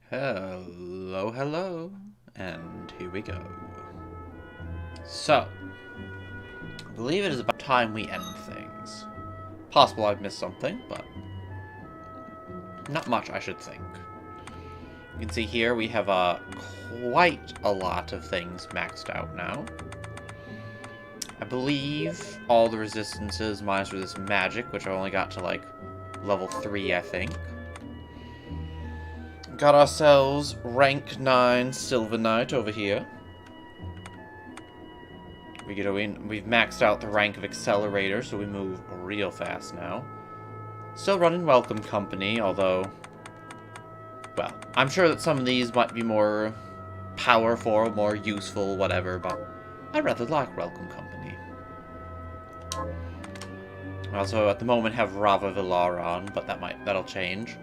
Hello, hello, and here we go. So, I believe it is about time we end things. Possible I've missed something, but not much, I should think. You can see here we have quite a lot of things maxed out now. I believe all the resistances minus resist magic, which I only got to like level 3, I think. Got ourselves rank 9 Silver Knight over here. We've maxed out the rank of Accelerator, so we move real fast now. Still running Welcome Company, although, well, I'm sure that some of these might be more powerful, more useful, whatever, but I rather like Welcome Company. I also, at the moment, have Rava Villar on, but that'll change.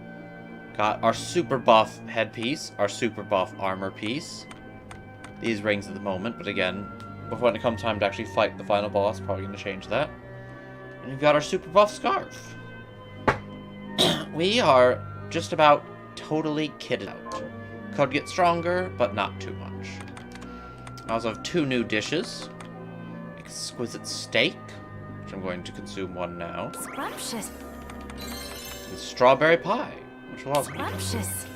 Got our super buff headpiece, our super buff armor piece. These rings at the moment, but again, before when it comes time to actually fight the final boss, probably going to change that. And we've got our super buff scarf. We are just about totally kitted out. Could get stronger, but not too much. I also have 2 new dishes. Exquisite steak, which I'm going to consume one now. Scrumptious. And strawberry pie, which will also be Scrumptious.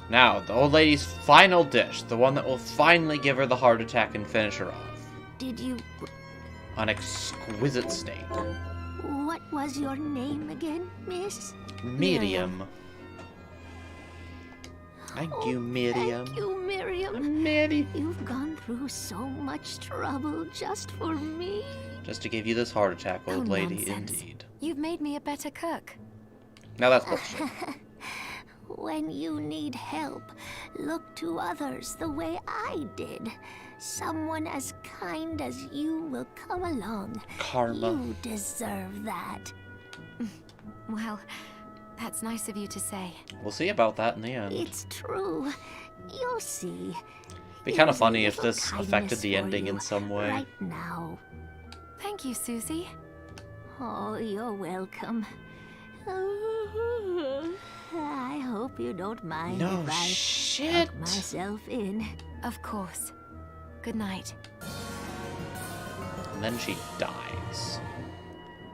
Now, the old lady's final dish, the one that will finally give her the heart attack and finish her off. Did you... An exquisite steak. What was your name again, miss? Miriam. Thank you, Miriam. Thank you, Miriam. Miriam. You've gone through so much trouble just for me. Just to give you this heart attack, old Oh, lady, nonsense. indeed. You've made me a better cook. Now that's bullshit. When you need help, look to others the way I did. Someone as kind as you will come along. Karma. You deserve that. Well, that's nice of you to say. We'll see about that in the end. It's true. You'll see. Be kind of Here's a funny if little this affected kindness the for ending you in some way. Right now. Thank you, Susie. Oh, you're welcome. I hope you don't mind No if I shit. tuck myself in. Of course. Good night. And then she dies.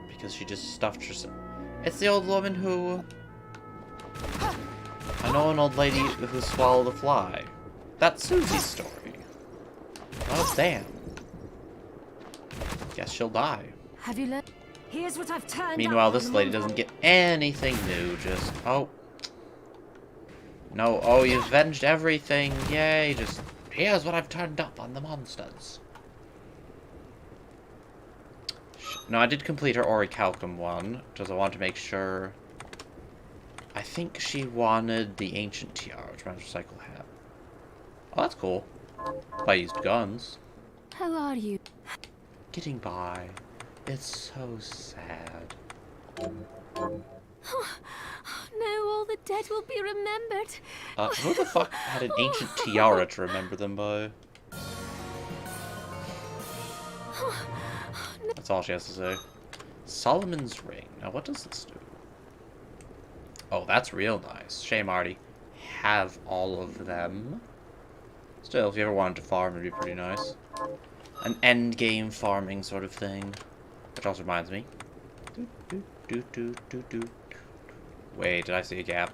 Because she just stuffed herself. It's the old woman who... I know an old lady who swallowed a fly. That's Susie's story. Oh, damn. Guess she'll die. Have you learned? Here's what I've turned Meanwhile, up this on lady Monday. doesn't get anything new, just... Oh. No, oh, you avenged everything. Yay, just... Here's what I've turned up on the monsters. No, I did complete her Orichalcum one, because I want to make sure... I think she wanted the Ancient Tiara, which means recycle hat. Oh, that's cool. If I used guns. How are you? Getting by. It's so sad. No, all the dead will be remembered. Who the fuck had an Ancient Tiara to remember them by? That's all she has to say. Solomon's Ring. Now, what does this do? Oh, that's real nice. Shame I already have all of them. Still, if you ever wanted to farm, it'd be pretty nice. An endgame farming sort of thing. Which also reminds me. Wait, did I see a gap?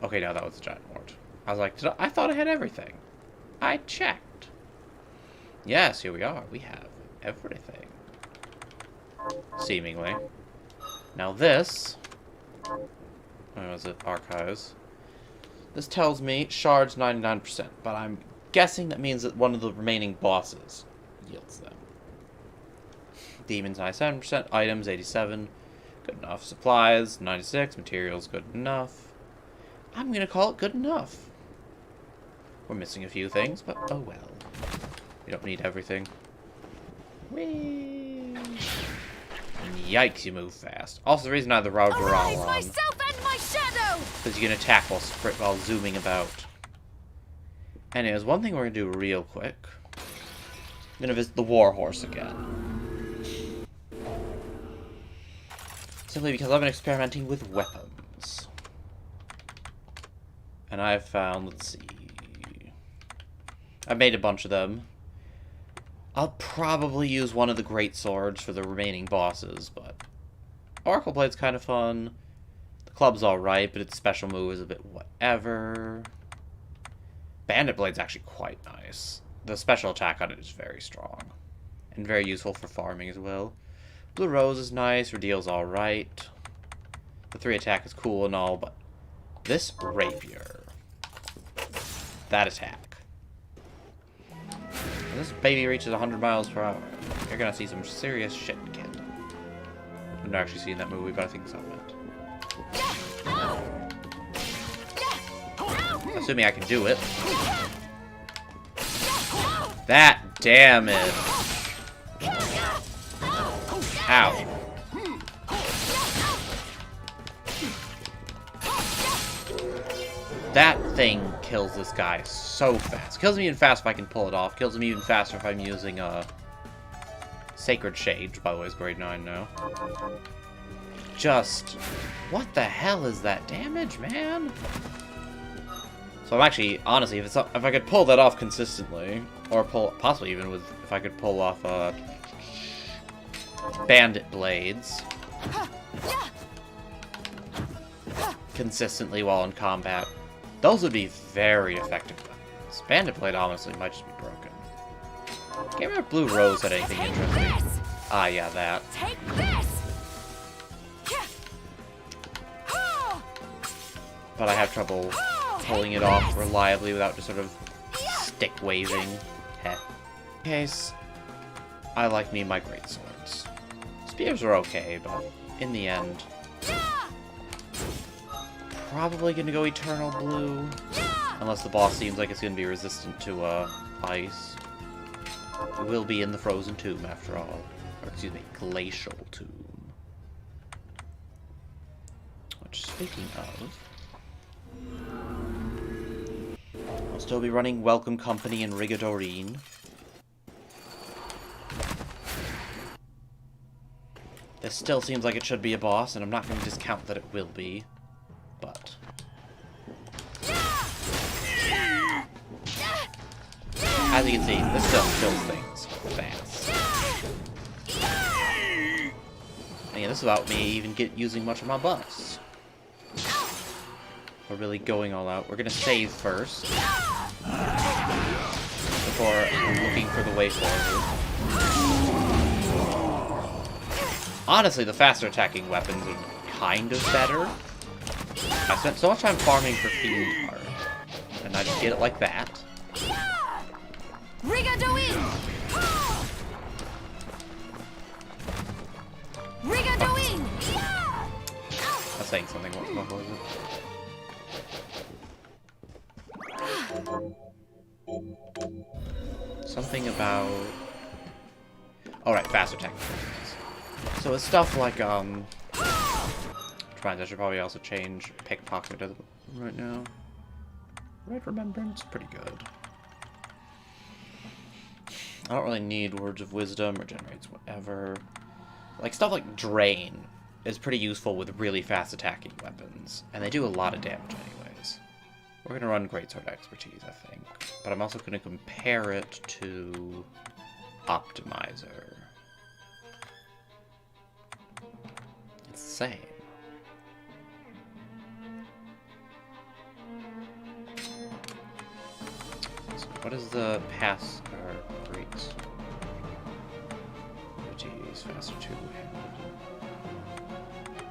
Okay, no, that was a giant wart. I was like, I thought I had everything. I checked. Yes, here we are. We have everything. Seemingly. Now this... Where was it? Archives. This tells me shards 99%, but I'm guessing that means that one of the remaining bosses yields them. Demons 97%, items 87, good enough. Supplies 96, materials good enough. I'm gonna call it good enough. We're missing a few things, but oh well. We don't need everything. Whee! Yikes, you move fast. Also, the reason I have the Rod Arise, on myself and my shadow! because you can attack while zooming about. Anyways, one thing we're gonna do real quick. I'm gonna visit the Warhorse again. Simply because I've been experimenting with weapons. And I've found, let's see, I've made a bunch of them. I'll probably use one of the great swords for the remaining bosses, but Oracle Blade's kind of fun. The club's alright, but its special move is a bit whatever. Bandit Blade's actually quite nice. The special attack on it is very strong. And very useful for farming as well. Blue Rose is nice, Redeal's alright. The 3 attack is cool and all, but this rapier, that attack. When this baby reaches 100 miles per hour, you're gonna see some serious shit, kid. I've never actually seen that movie, but I think so. Assuming I can do it. That damage. Ow. That thing kills this guy so fast. Kills him even faster if I can pull it off. Kills him even faster if I'm using a Sacred Shade, which by the way is grade 9 now. Just, what the hell is that damage, man? So I'm actually, honestly, if I could pull that off consistently, or possibly even if I could pull off Bandit Blades consistently while in combat, those would be very effective weapons. Bandit Blade honestly might just be broken. Can't remember if Blue Rose had anything interesting. Ah, yeah, that. Take this. But I have trouble pulling it off reliably without just sort of stick waving. Heh. In case, I like me my great swords. Spears are okay, but in the end, probably gonna go Eternal Blue, unless the boss seems like it's gonna be resistant to ice. It will be in the Frozen Tomb after all, or excuse me, Glacial Tomb. Which, speaking of, I'll still be running Welcome Company and Rigadorine. This still seems like it should be a boss, and I'm not going to discount that it will be, but... as you can see, this stuff kills things fast. And yeah, this is about me even using much of my buffs. We're really going all out. We're going to save first, before looking for the way forward. Honestly, the faster attacking weapons are kind of better. I spent so much time farming for Fiend Heart, and I just get it like that. Rigadoin! Rigadoin! That's saying something. What was it? Something about... oh, right, faster attacking weapons. So it's stuff like, I should probably also change Pickpocket right now. Red Remembrance, pretty good. I don't really need Words of Wisdom, regenerates whatever. Like, stuff like Drain is pretty useful with really fast attacking weapons, and they do a lot of damage anyways. We're going to run Greatsword Expertise, I think, but I'm also going to compare it to Optimizer. It's the same. So what is the pass or great? Abilities, faster two-handed.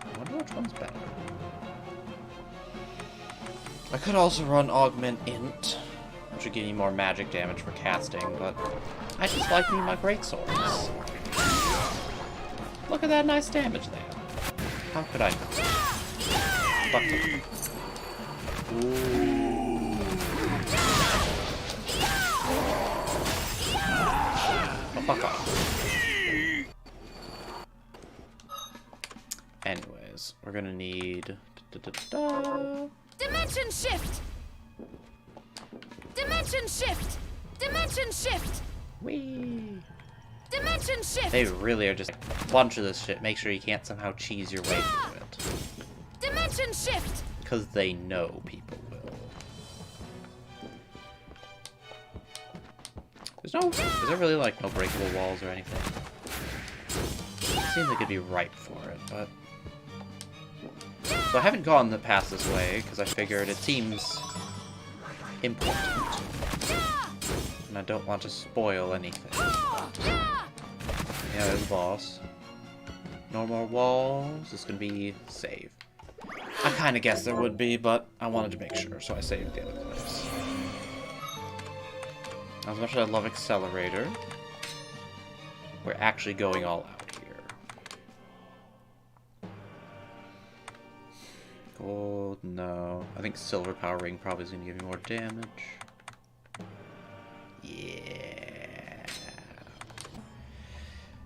I wonder which one's better. I could also run Augment Int, which would give me more magic damage for casting, but I just like me my greatswords. Look at that nice damage there. How could I not? Fuck it. Ooh. Oh, fuck off. Anyways, we're gonna need... Dimension shift! Dimension shift! Dimension shift! Whee! Dimension shift! They really are just a bunch of this shit. Make sure you can't somehow cheese your way through it. Dimension shift! Because they know people will. Is there really like no breakable walls or anything? It seems like it'd be ripe for it, but... So I haven't gone past this way, because I figured it seems important. And I don't want to spoil anything. Yeah, there's the boss. No more walls. This is gonna be save. I kind of guessed there would be, but I wanted to make sure, so I saved the other place. As much as I love Accelerator, we're actually going all out here. Gold, no. I think Silver Power Ring probably is going to give me more damage. Yeah.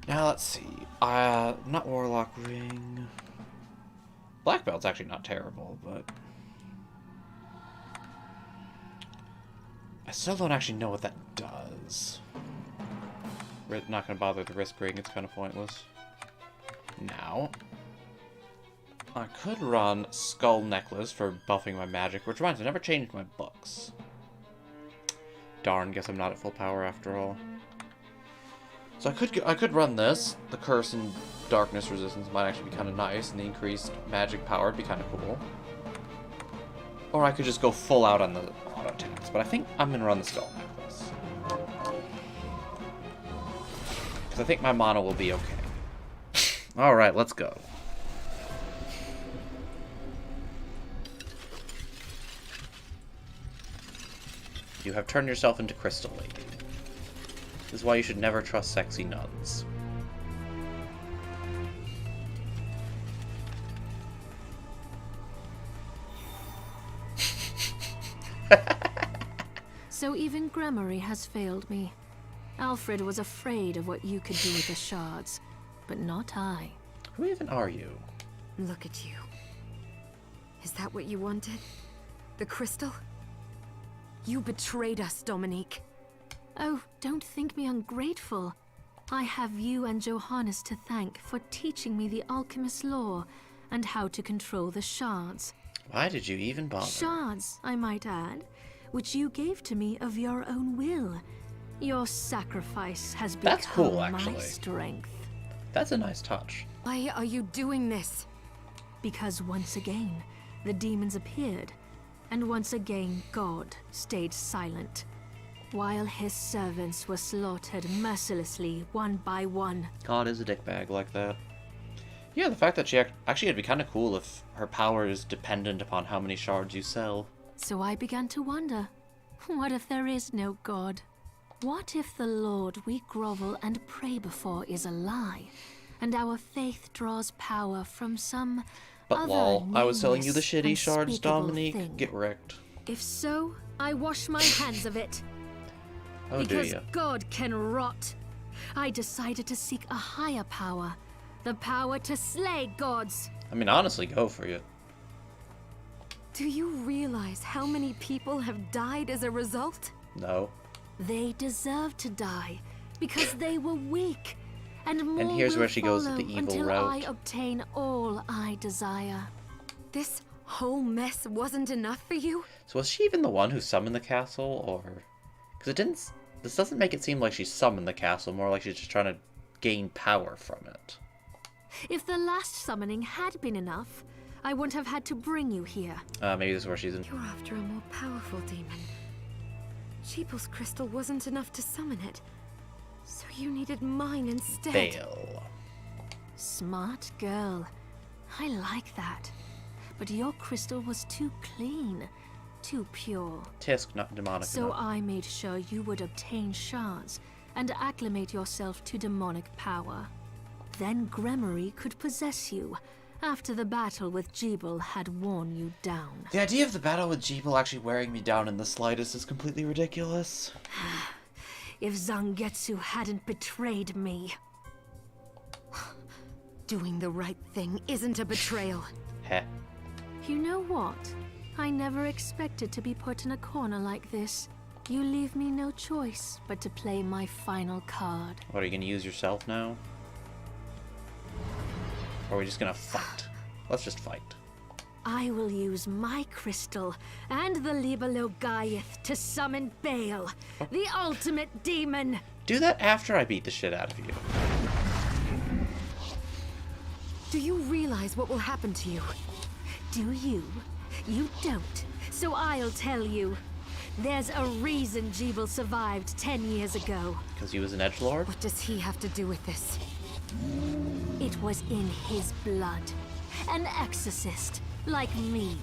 Now let's see. Not Warlock Ring. Black Belt's actually not terrible, but... I still don't actually know what that does. We're not going to bother the risk ring, it's kind of pointless. Now, I could run Skull Necklace for buffing my magic, which reminds me, I never changed my books. Darn, guess I'm not at full power after all. So I could run this. The Curse and Darkness Resistance might actually be kind of nice, and the increased magic power would be kind of cool. Or I could just go full out on the auto attacks, but I think I'm going to run the Skull Necklace. Because I think my mana will be okay. Alright, let's go. You have turned yourself into Crystal Lady. This is why you should never trust sexy nuns. So even Gremory has failed me. Alfred was afraid of what you could do with the shards, but not I. Who even are you? Look at you. Is that what you wanted? The crystal? You betrayed us, Dominique. Oh, don't think me ungrateful. I have you and Johannes to thank for teaching me the alchemist's lore and how to control the shards. Why did you even bother? Shards, I might add, which you gave to me of your own will. Your sacrifice has become That's cool, actually. my strength. That's a nice touch. Why are you doing this? Because once again, the demons appeared, and once again God stayed silent, while his servants were slaughtered mercilessly one by one. God is a dickbag like that. Yeah, the fact that she actually it'd be kind of cool if her power is dependent upon how many shards you sell. So I began to wonder, what if there is no God? What if the Lord we grovel and pray before is a lie, and our faith draws power from some But other lol, I was telling you the nameless, shitty shards, unspeakable Dominique. thing? Get wrecked. If so, I wash my hands of it. Oh, do Because ya? God can rot. I decided to seek a higher power, the power to slay gods. I mean, honestly, go for it. Do you realize how many people have died as a result? No. They deserve to die because they were weak, and more here's will where she goes with follow the evil until route. I obtain all I desire. This whole mess wasn't enough for you? So was she even the one who summoned the castle, or... Because it didn't... This doesn't make it seem like she summoned the castle, more like she's just trying to gain power from it. If the last summoning had been enough, I wouldn't have had to bring you here. Maybe this is where she's in... You're after a more powerful demon. Sheeple's crystal wasn't enough to summon it, so you needed mine instead. Fail. Smart girl. I like that. But your crystal was too clean, too pure. Tisk, not demonic So enough. I made sure you would obtain shards and acclimate yourself to demonic power. Then Gremory could possess you after the battle with Jeeble had worn you down. The idea of the battle with Jeeble actually wearing me down in the slightest is completely ridiculous. If Zangetsu hadn't betrayed me. Doing the right thing isn't a betrayal. Heh. You know what? I never expected to be put in a corner like this. You leave me no choice but to play my final card. What, are you gonna use yourself now? Or are we just gonna fight? Let's just fight. I will use my crystal and the Libelogaiath to summon Baal, the ultimate demon. Do that after I beat the shit out of you. Do you realize what will happen to you? Do you? You don't. So I'll tell you. There's a reason Jeeble survived 10 years ago. Because he was an edgelord? What does he have to do with this? It was in his blood. An exorcist, like me.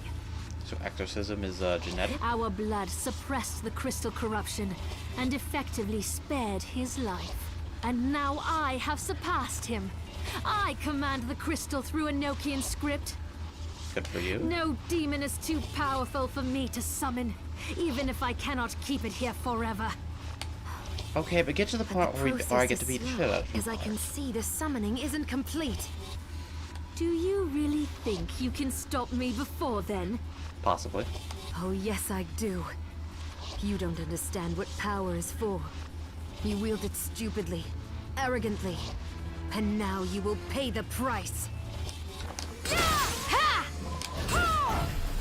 So exorcism is genetic? Our blood suppressed the crystal corruption and effectively spared his life. And now I have surpassed him. I command the crystal through Enochian script. Good for you. No demon is too powerful for me to summon, even if I cannot keep it here forever. Okay, but get to the point where I get to beat the shit out of you. As I can see, the summoning isn't complete. Do you really think you can stop me before then? Possibly. Oh, yes, I do. You don't understand what power is for. You wield it stupidly, arrogantly, and now you will pay the price.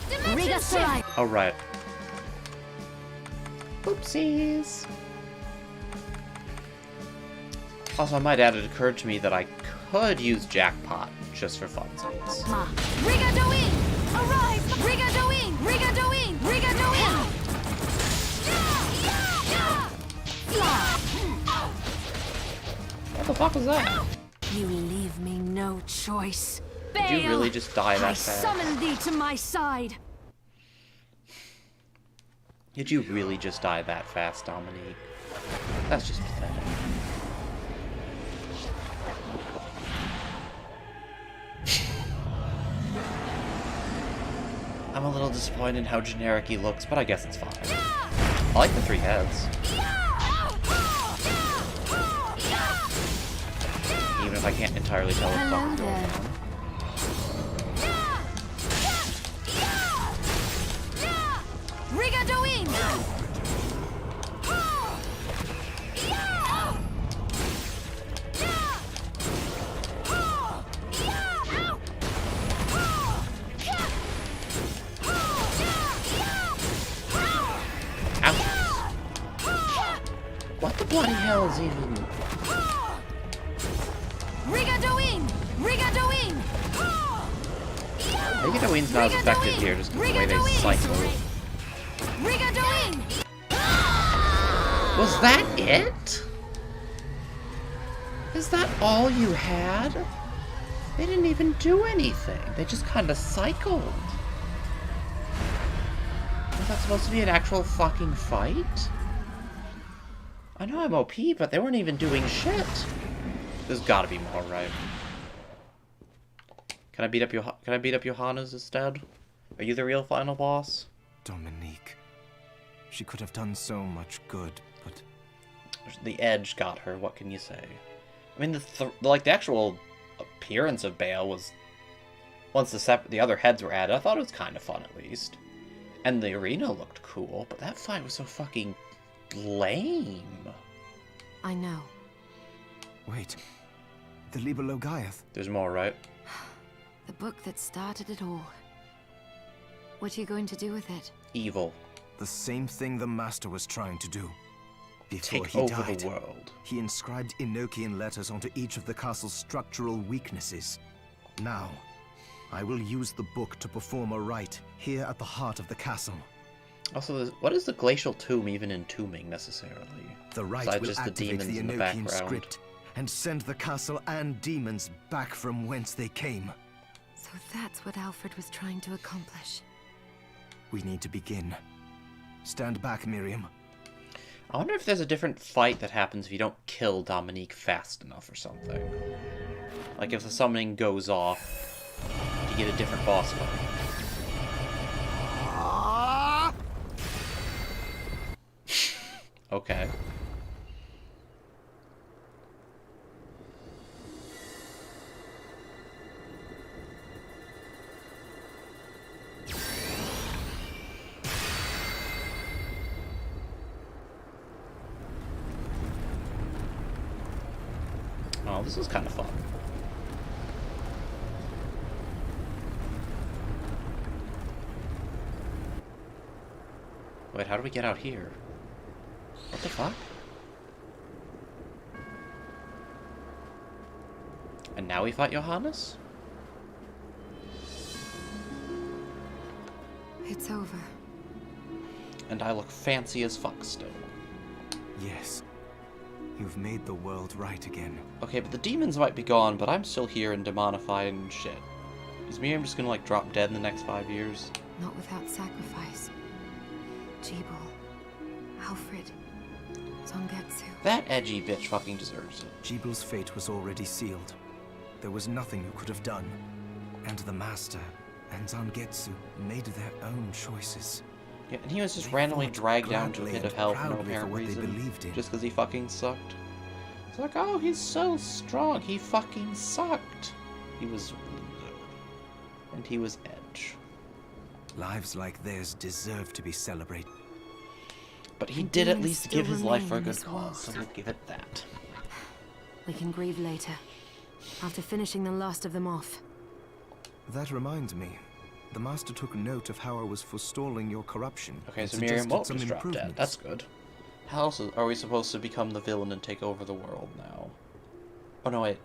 Dimension shift! Oh, right. Oopsies. Also, I might add, it occurred to me that I could use Jackpot just for funsies. Rigadoin! Arrive! Rigadoin! Rigadoin! Rigadoin! What the fuck was that? You leave me no choice. Did you really just die I that fast? summon thee to my side. Did you really just die that fast, Dominique? That's just pathetic. I'm a little disappointed in how generic he looks, but I guess it's fine. I like the 3 heads. Even if I can't entirely tell what the fuck is going on. Rigadoin! What the bloody hell is even... Rigadoin! Rigadoin! Rigadoin's not as effective here, just because the way they cycle. Rigadoin! Was that it? Is that all you had? They didn't even do anything. They just kind of cycled. Was that supposed to be an actual fucking fight? I know I'm OP, but they weren't even doing shit. There's gotta be more, right? Can I beat up Johannes instead? Are you the real final boss? Dominique. She could have done so much good, but... The edge got her, what can you say? I mean, the actual appearance of Baal was... Once the other heads were added, I thought it was kind of fun, at least. And the arena looked cool, but that fight was so fucking lame. I know. Wait. The Libelogaiath. There's more, right? The book that started it all. What are you going to do with it? Evil. The same thing the Master was trying to do. Before Take he over died, the world. he inscribed Enochian letters onto each of the castle's structural weaknesses. Now, I will use the book to perform a rite here at the heart of the castle. Also, what is the glacial tomb even entombing, necessarily? The rite Besides will just the activate demons the in the Enochian background. script and send the castle and demons back from whence they came. So that's what Alfred was trying to accomplish. We need to begin. Stand back, Miriam. I wonder if there's a different fight that happens if you don't kill Dominique fast enough or something. Like if the summoning goes off, you get a different boss fight. Okay. Oh, this is kind of fun. Wait, how do we get out here? What the fuck? And now we fight Johannes? It's over. And I look fancy as fuck still. Yes. You've made the world right again. Okay, but the demons might be gone, but I'm still here and demonified and shit. Is Miriam just gonna, like, drop dead in the next 5 years? Not without sacrifice. Jeeble, Alfred, Zangetsu. That edgy bitch fucking deserves it. Jeebel's fate was already sealed. There was nothing you could have done. And the Master and Zangetsu made their own choices. Yeah, and he was just They randomly fought dragged down to a gladly pit of and hell for no proudly for apparent what they reason. believed in. Just because he fucking sucked. It's like, oh, he's so strong. He fucking sucked. He was loser. And he was edge. Lives like theirs deserve to be celebrated. But he The did at demons least still give his life remain for a in good this cause, world. so we'll give it that. We can grieve later, after finishing the last of them off. That reminds me. The Master took note of how I was forestalling your corruption. Okay, and so Miriam suggested won't some just drop dead. improvements. That's good. How else are we supposed to become the villain and take over the world now? Oh, no, wait.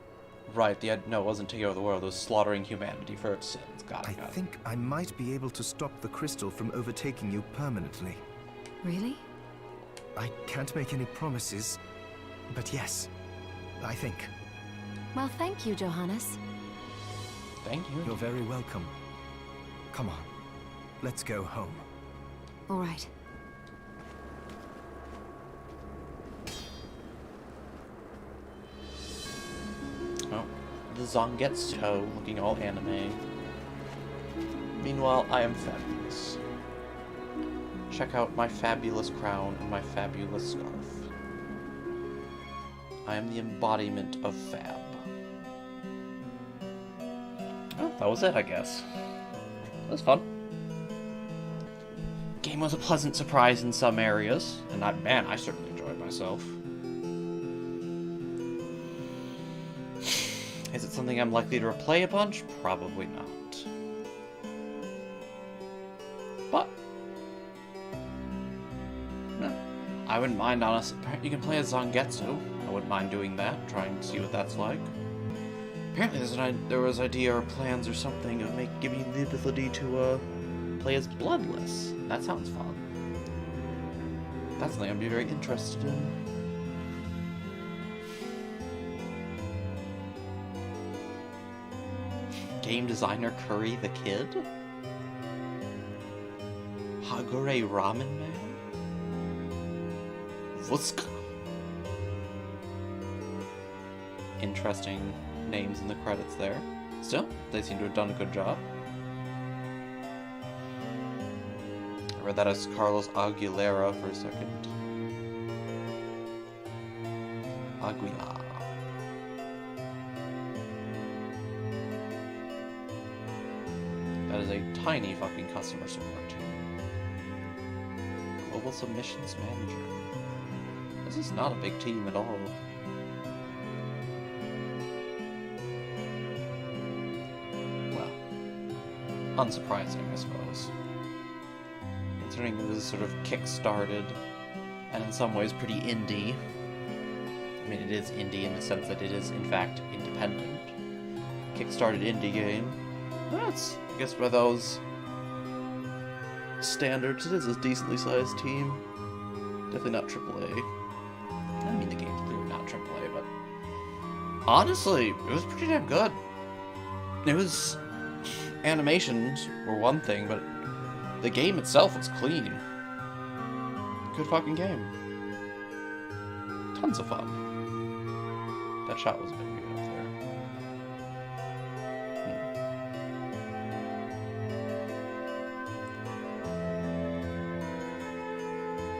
Right, no, it wasn't taking over the world. It was slaughtering humanity for its sins. Got I it, got it. think I might be able to stop the crystal from overtaking you permanently. Really? I can't make any promises, but yes, I think. Well, thank you, Johannes. Thank you. You're very welcome. Come on, let's go home. All right. Oh, the Zangetsu looking all anime. Meanwhile, I am fabulous. Check out my fabulous crown and my fabulous scarf. I am the embodiment of fab. Oh, that was it, I guess. That was fun. Game was a pleasant surprise in some areas, and I certainly enjoyed myself. Is it something I'm likely to replay a bunch? Probably not. But no, I wouldn't mind, honestly. You can play as Zangetsu. I wouldn't mind doing that, trying to see what that's like. Apparently there was idea or plans or something of giving you the ability to play as Bloodless. That sounds fun. That's something I'd be very interested in. Game designer Curry the Kid? Hagure Ramen Man? Vusk. Interesting names in the credits there. Still, they seem to have done a good job. I read that as Carlos Aguilera for a second. Aguilar. That is a tiny fucking customer support. Global Submissions Manager. This is not a big team at all. Well, unsurprising, I suppose. Considering it was sort of kick-started, and in some ways pretty indie. I mean, it is indie in the sense that it is, in fact, independent. Kick-started indie game. That's, I guess, by those standards, it is a decently sized team. Definitely not AAA. I mean, the game's clearly not AAA, but honestly, it was pretty damn good. It was... Animations were one thing, but the game itself was clean. Good fucking game. Tons of fun. That shot was a bit weird up there.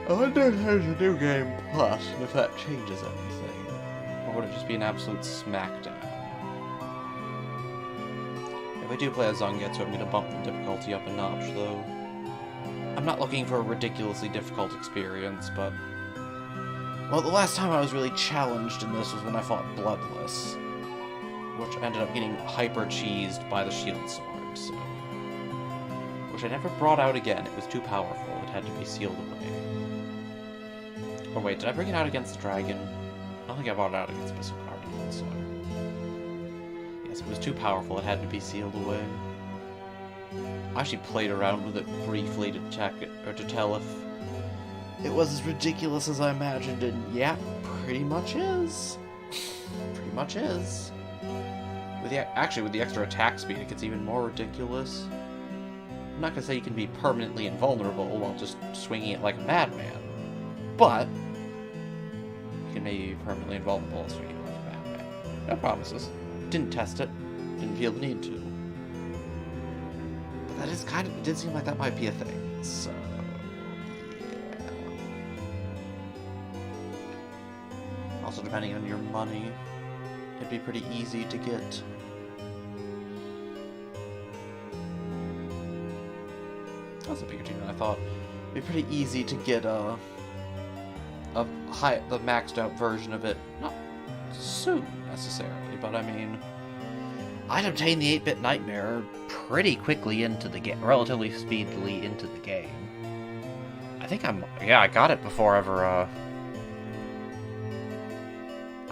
I wonder if there's a new game plus, and if that changes anything. Or would it just be an absolute smackdown? If I do play as Zangetsu, I'm gonna bump the difficulty up a notch, though. I'm not looking for a ridiculously difficult experience, but... Well, the last time I was really challenged in this was when I fought Bloodless, which ended up getting hyper-cheesed by the shield sword, so... Which I never brought out again, it was too powerful. It had to be sealed away. Or wait, did I bring it out against the dragon? I don't think I brought it out against Missile Guardian, so... Yes, it was too powerful, it had to be sealed away. I actually played around with it briefly to check it, or to tell if it was as ridiculous as I imagined, and yeah, pretty much is. Pretty much is. Actually, with the extra attack speed, it gets even more ridiculous. I'm not gonna say you can be permanently invulnerable while just swinging it like a madman, but you can maybe be permanently invulnerable while swinging it like a madman. No promises. Didn't test it. Didn't feel the need to. But that is kind of... It did seem like that might be a thing, so... yeah. Also, depending on your money, it'd be pretty easy to get... That's a bigger team than I thought. It'd be pretty easy to get the maxed out version of it. Not soon, necessarily, but I mean... I'd obtained the 8-bit Nightmare pretty quickly into the game, relatively speedily into the game. I think I got it before ever, I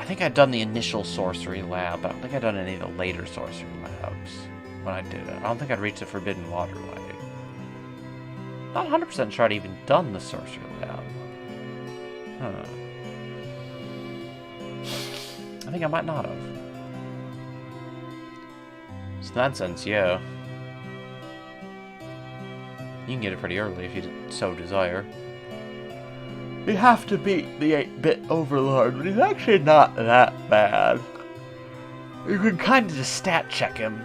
think I'd done the initial Sorcery Lab, but I don't think I'd done any of the later Sorcery Labs when I did it. I don't think I'd reached the Forbidden Waterway. Not 100% sure I'd even done the Sorcery Lab. Huh. I think I might not have. So in that sense, yeah. You can get it pretty early if you so desire. You have to beat the 8-bit Overlord, but he's actually not that bad. You can kind of just stat check him.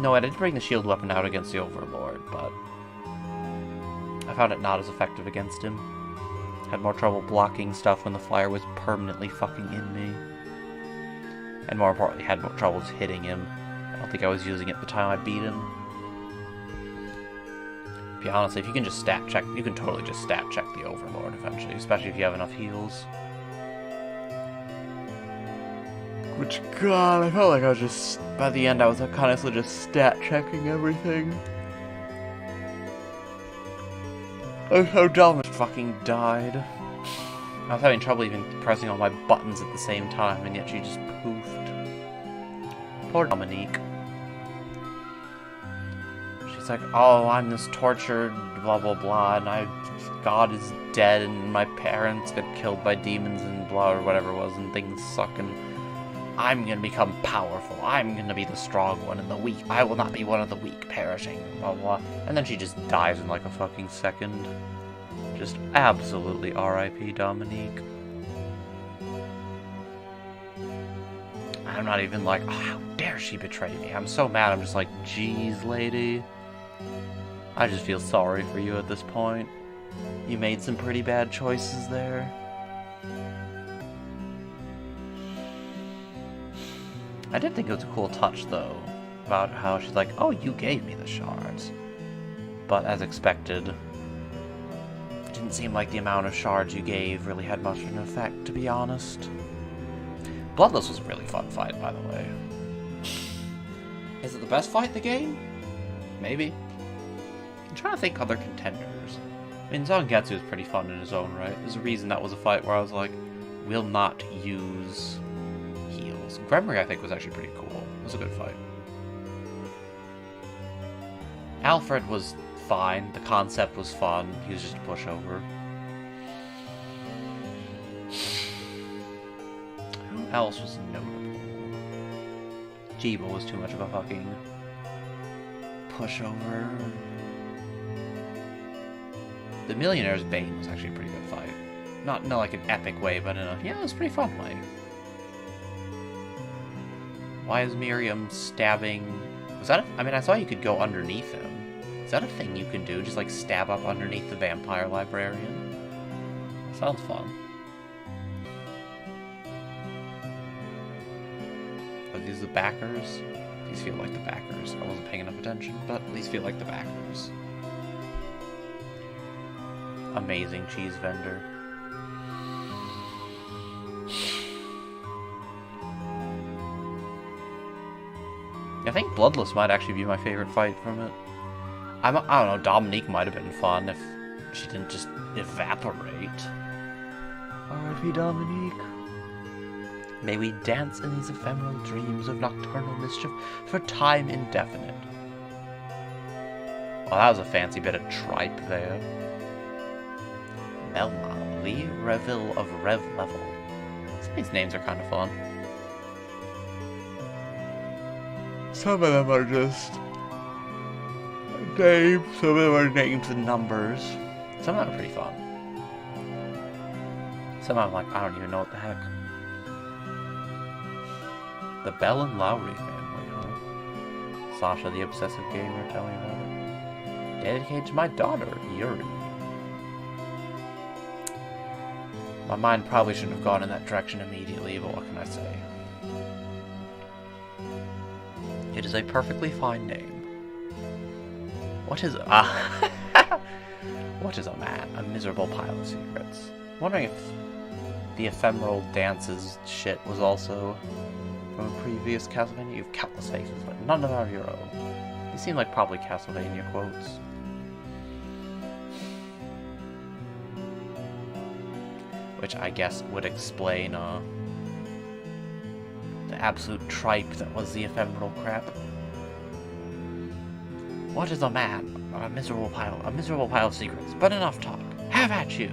No, I didn't bring the shield weapon out against the Overlord, but... I found it not as effective against him. Had more trouble blocking stuff when the flyer was permanently fucking in me. And more importantly, had more trouble hitting him. I don't think I was using it the time I beat him. To be honest, if you can just stat check, you can totally just stat check the Overlord eventually, especially if you have enough heals. Which, God, I felt like I was just, by the end I was honestly just stat checking everything. I was so dumb, it fucking died. I was having trouble even pressing all my buttons at the same time, and yet she just poofed. Poor Dominique. She's like, oh, I'm this tortured, blah blah blah, and God is dead, and my parents got killed by demons and blah, or whatever it was, and things suck, and I'm gonna become powerful. I'm gonna be the strong one, and the weak. I will not be one of the weak perishing, blah blah. And then she just dies in like a fucking second. Just absolutely R.I.P. Dominique. I'm not even like, oh, how dare she betray me? I'm so mad, I'm just like, geez, lady. I just feel sorry for you at this point. You made some pretty bad choices there. I did think it was a cool touch, though, about how she's like, oh, you gave me the shards. But as expected, it didn't seem like the amount of shards you gave really had much of an effect, to be honest. Bloodless was a really fun fight, by the way. Is it the best fight in the game? Maybe. I'm trying to think other contenders. I mean, Zangetsu is pretty fun in his own right. There's a reason that was a fight where I was like, will not use heals. Gremory, I think, was actually pretty cool. It was a good fight. Alfred was fine. The concept was fun. He was just a pushover. Who else was notable? Jiba was too much of a fucking pushover. The Millionaire's Bane was actually a pretty good fight. Not in like an epic way, but in a, yeah, it was a pretty fun way. Why is Miriam stabbing... Was that I mean, I saw you could go underneath him. Is that a thing you can do? Just like stab up underneath the Vampire Librarian? Sounds fun. Are these the backers? These feel like the backers. I wasn't paying enough attention, but these feel like the backers. Amazing cheese vendor. I think Bloodless might actually be my favorite fight from it. I don't know, Dominique might have been fun if she didn't just evaporate. R.I.P. Dominique. May we dance in these ephemeral dreams of nocturnal mischief for time indefinite. Well, that was a fancy bit of tripe there. Melma, Lee Reville of Rev Level. Some of these names are kind of fun. Some of them are just names, some of them are names and numbers. Some of them are pretty fun. Some of them, like, I don't even know what the heck. The Bell and Lowry family, huh? Sasha the Obsessive Gamer, tell me about it. Dedicated to my daughter, Yuri. My mind probably shouldn't have gone in that direction immediately, but what can I say? It is a perfectly fine name. What is what is a man? A miserable pile of secrets. I'm wondering if the ephemeral dances shit was also from a previous Castlevania. You have countless faces, but none of them are your own. These seem like probably Castlevania quotes. Which I guess would explain the absolute tripe that was the ephemeral crap. What is a man? A miserable pile of secrets. But enough talk. Have at you!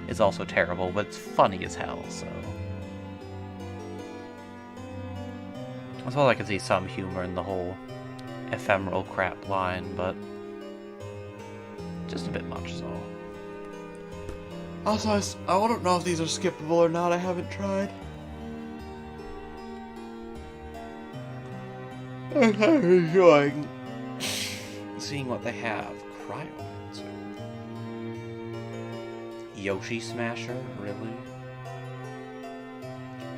Is also terrible, but it's funny as hell, so. I suppose I could see some humor in the whole ephemeral crap line, but just a bit much is all. Also, I don't know if these are skippable or not. I haven't tried. I'm enjoying seeing what they have. Cryomancer. Yoshi Smasher? Really?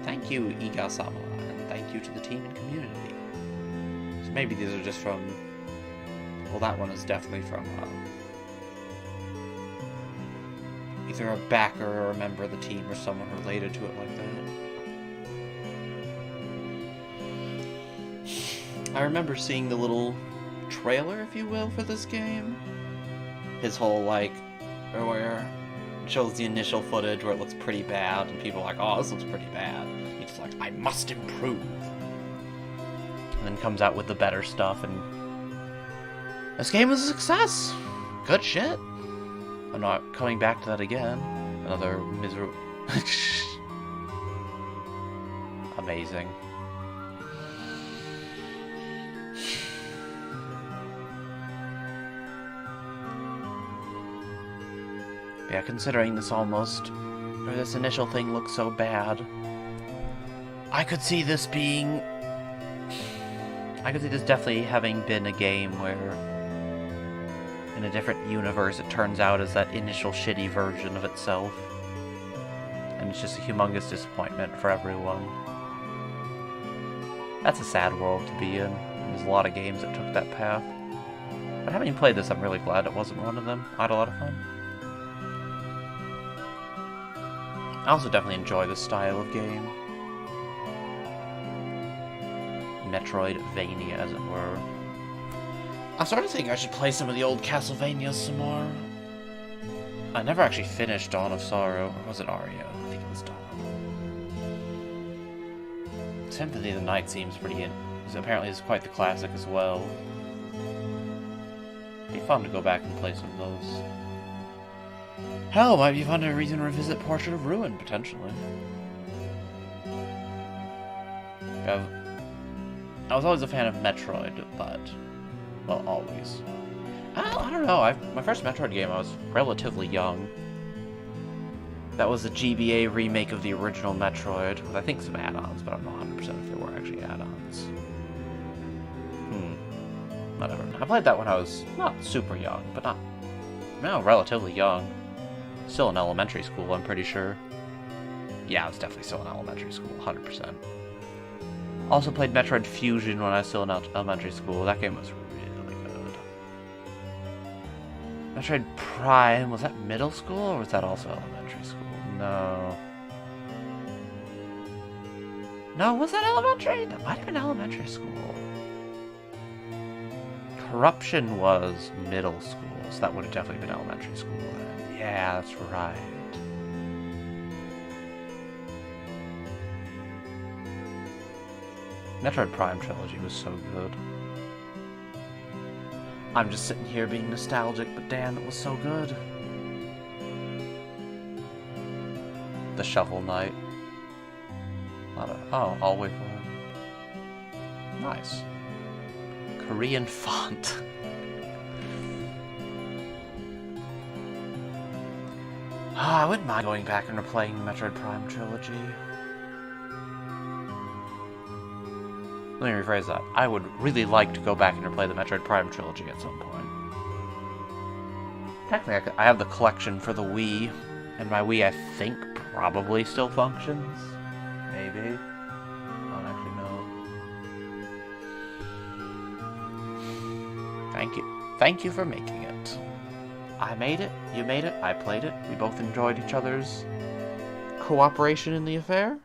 Thank you, Iga-sama, and thank you to the team and community. So maybe these are just from... Well, that one is definitely from... either a backer or a member of the team or someone related to it like that. I remember seeing the little trailer, if you will, for this game. His whole, like, where it shows the initial footage where it looks pretty bad, and people are like, oh, this looks pretty bad. He's just like, I must improve. And then comes out with the better stuff, and this game was a success. Good shit. I'm not coming back to that again. Another miserable... Amazing. Yeah, considering this this initial thing looks so bad, I could see this being... I could see this definitely having been a game where in a different universe it turns out as that initial shitty version of itself. And it's just a humongous disappointment for everyone. That's a sad world to be in. There's a lot of games that took that path. But having played this, I'm really glad it wasn't one of them. I had a lot of fun. I also definitely enjoy this style of game. Metroidvania, as it were. I started thinking I should play some of the old Castlevanias some more. I never actually finished Dawn of Sorrow, or was it Aria? I think it was Dawn. Symphony of the Night seems pretty apparently it's quite the classic as well. It'd be fun to go back and play some of those. Hell, might be fun to even revisit Portrait of Ruin, potentially. I was always a fan of Metroid, but... well, always. I don't know, my first Metroid game, I was relatively young. That was a GBA remake of the original Metroid, with I think some add-ons, but I'm not 100% if they were actually add-ons. Whatever. I played that when I was not super young, but not... no, relatively young. Still in elementary school, I'm pretty sure. Yeah, I was definitely still in elementary school, 100%. Also played Metroid Fusion when I was still in elementary school. That game was really good. Metroid Prime, was that middle school or was that also elementary school? No. No, was that elementary? That might have been elementary school. Corruption was middle school, so that would have definitely been elementary school then. Yeah, that's right. Metroid Prime Trilogy was so good. I'm just sitting here being nostalgic, but damn, it was so good. The Shovel Knight. Oh, I'll wait for it. Nice. Korean font. I wouldn't mind going back and replaying the Metroid Prime Trilogy. Let me rephrase that. I would really like to go back and replay the Metroid Prime Trilogy at some point. Technically, I have the collection for the Wii, and my Wii, I think, probably still functions. Maybe. I don't actually know. Thank you. Thank you for making it. I made it, you made it, I played it. We both enjoyed each other's cooperation in the affair.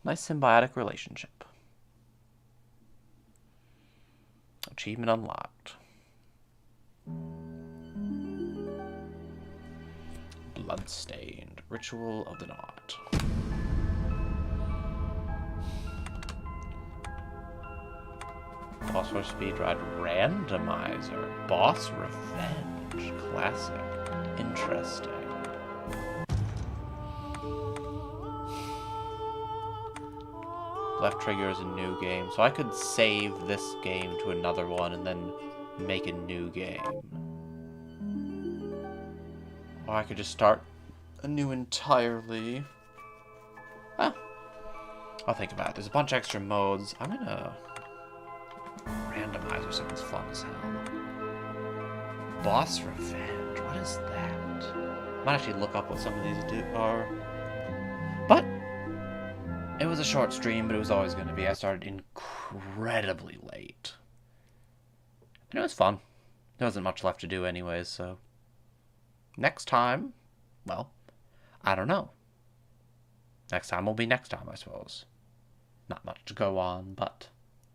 Nice symbiotic relationship. Achievement unlocked. Bloodstained Ritual of the Knot. Boss Rush Speed Ride Randomizer. Boss Revenge. Classic. Interesting. Left trigger is a new game, so I could save this game to another one and then make a new game. Or I could just start anew entirely. Huh. I'll think about it. There's a bunch of extra modes. I'm gonna... Randomizer sounds fun as hell. Boss Revenge. What is that? I might actually look up what some of these are. But it was a short stream, but it was always going to be. I started incredibly late. And it was fun. There wasn't much left to do anyways, so... Next time, well, I don't know. Next time will be next time, I suppose. Not much to go on, but...